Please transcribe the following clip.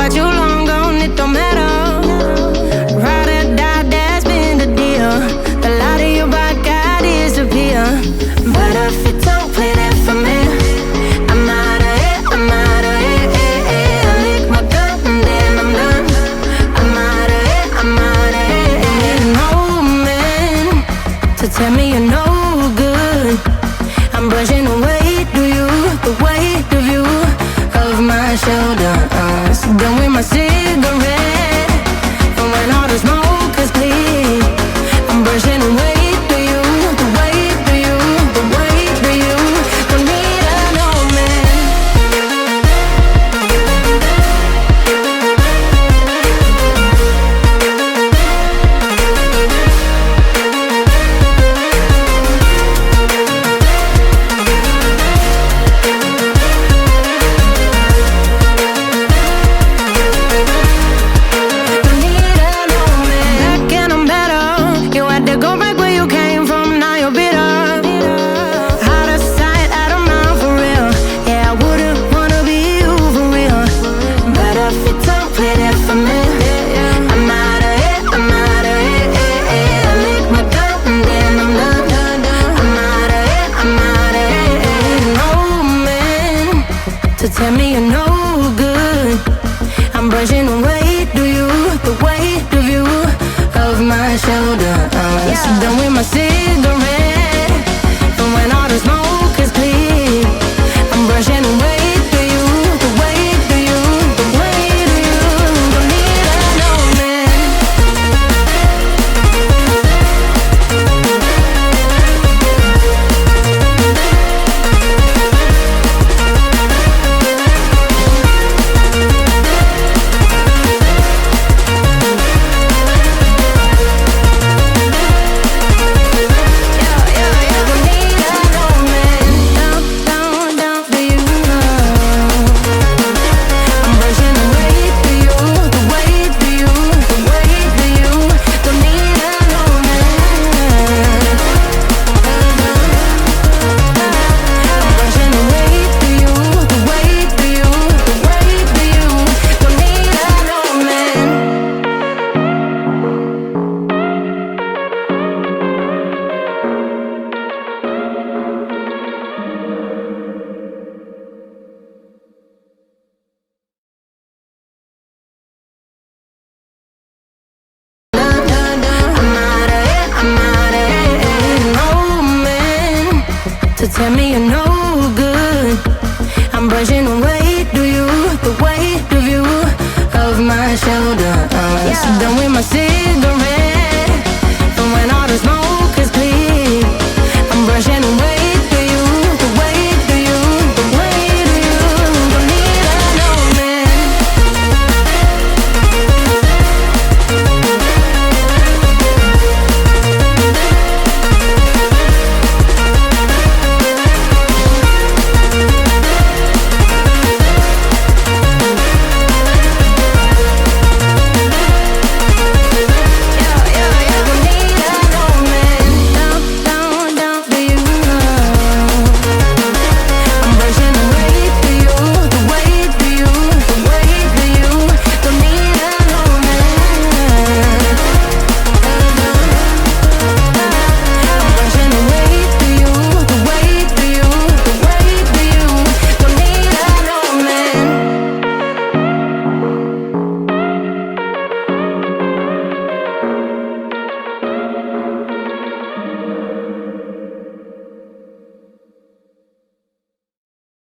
got you long gone, it don't matter. Ride or die, that's been the deal. The light of your body got disappear. But if you don't play that for me, I'm out of it, I'm out of it. I lick my gun and then I'm done. I'm out of it, I'm out of it. And no man to tell me you're no good. I'm brushing away, do you, the weight of you, of my shoulders. Done with my cigarette, and when all the smoke is clear, I'm brushing away, do you, the weight of you, the weight of you. Don't need a no man. Tell me you're no good. I'm brushing away, do you, the weight of you, of my shoulders. Done with my cigarette, and when all the smoke is clear, I'm brushing away, do you, the weight of you, the weight of you. Don't need a no man. To tell me you're no good. I'm brushing away, do you, the weight of you, of my shoulders. Done with my cigarette.